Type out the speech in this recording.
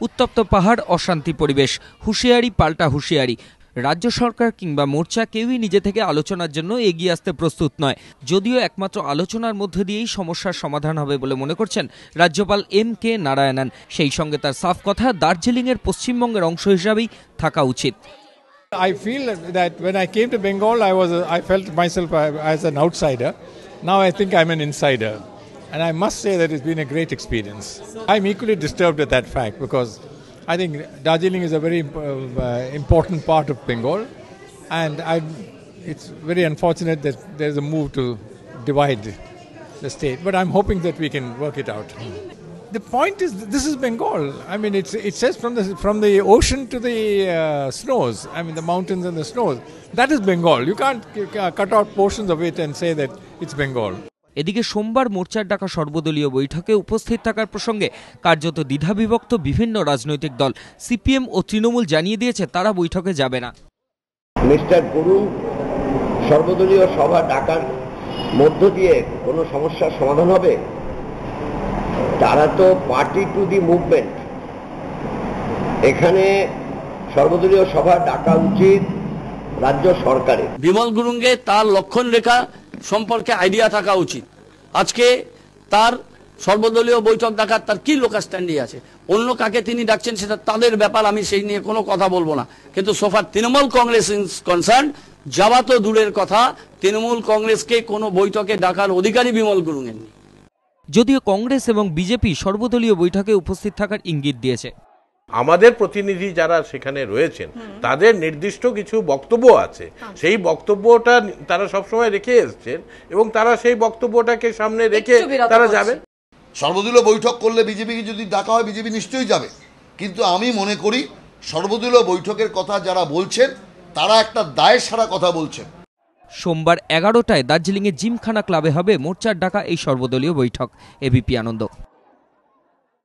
উত্তপ্ত পাহাড়, অশান্তি পরিবেশ, হুঁশিয়ারি পাল্টা হুঁশিয়ারি। রাজ্য সরকার কিংবা মোর্চা কেউই নিজে থেকে আলোচনার জন্য এগিয়ে আসতে প্রস্তুত নয়, যদিও একমাত্র আলোচনার মধ্য দিয়েই সমস্যার সমাধান হবে বলে মনে করছেন রাজ্যপাল MK নারায়ণন। সেই সঙ্গে তার সাফ কথা, দার্জিলিংয়ের পশ্চিমবঙ্গের অংশ হিসাবেই থাকা উচিত। I feel that when I came to Bengal, I felt myself as an outsider. Now I think I'm an insider, and I must say that it's been a great experience. I'm equally disturbed at that fact because I think Darjeeling is a very important part of Bengal, and it's very unfortunate that there's a move to divide the state. But I'm hoping that we can work it out. The point is, this is Bengal. I mean, it says from the ocean to the snows. I mean, the mountains and the snows. That is Bengal. You can't cut out portions of it and say that it's Bengal. এদিকে সোমবার মোর্চার ডাকা সর্বদলীয় বৈঠকে উপস্থিত থাকার প্রসঙ্গে কার্যত দ্বিধাবিভক্ত বিভিন্ন রাজনৈতিক দল। CPM ও তৃণমূল জানিয়ে দিয়েছে তারা বৈঠকে যাবে না। মিস্টার গুরু সর্বদলীয় সভা ডাকার মধ্য দিয়ে কোনো সমস্যার সমাধান হবে? তারা তো পার্টি টু দি মুভমেন্ট। এখানে সর্বদলীয় সভা ডাকা উচিত রাজ্য সরকারের। বিমল গুরুঙ্গে তার লক্ষণ রেখা সম্পর্কে আইডিয়া থাকা উচিত। আজকে তার সর্বদলীয় বৈঠক ডাকার তার কি লোকাল স্ট্যান্ডি আছে, অন্য কাকে তিনি ডাকছেন সেটা তাদের ব্যাপার, আমি সেই নিয়ে কোনো কথা বলবো না। কিন্তু সোফার তৃণমূল কংগ্রেস ইজ কনসার্ন, যাওয়া তো দূরের কথা, তৃণমূল কংগ্রেসকে কোনো বৈঠকে ডাকার অধিকারী বিমল গুরুঙ্গের নেই। যদিও কংগ্রেস এবং বিজেপি সর্বদলীয় বৈঠকে উপস্থিত থাকার ইঙ্গিত দিয়েছে। আমাদের প্রতিনিধি যারা সেখানে রয়েছেন তাদের নির্দিষ্ট কিছু বক্তব্য আছে, সেই বক্তব্যটা তারা সবসময় রেখে এসছেন এবং তারা সেই বক্তব্যটাকে সামনে রেখে তারা যাবেন। সর্বদলীয় বৈঠক করলে বিজেপিকে যদি ডাকা হয় বিজেপি নিশ্চয়ই যাবে, কিন্তু আমি মনে করি সর্বদলীয় বৈঠকের কথা যারা বলছেন তারা একটা দায় সারা কথা বলছেন। সোমবার 11টায় দার্জিলিংয়ের জিমখানা ক্লাবে হবে মোর্চার ডাকা এই সর্বদলীয় বৈঠক। ABP আনন্দ।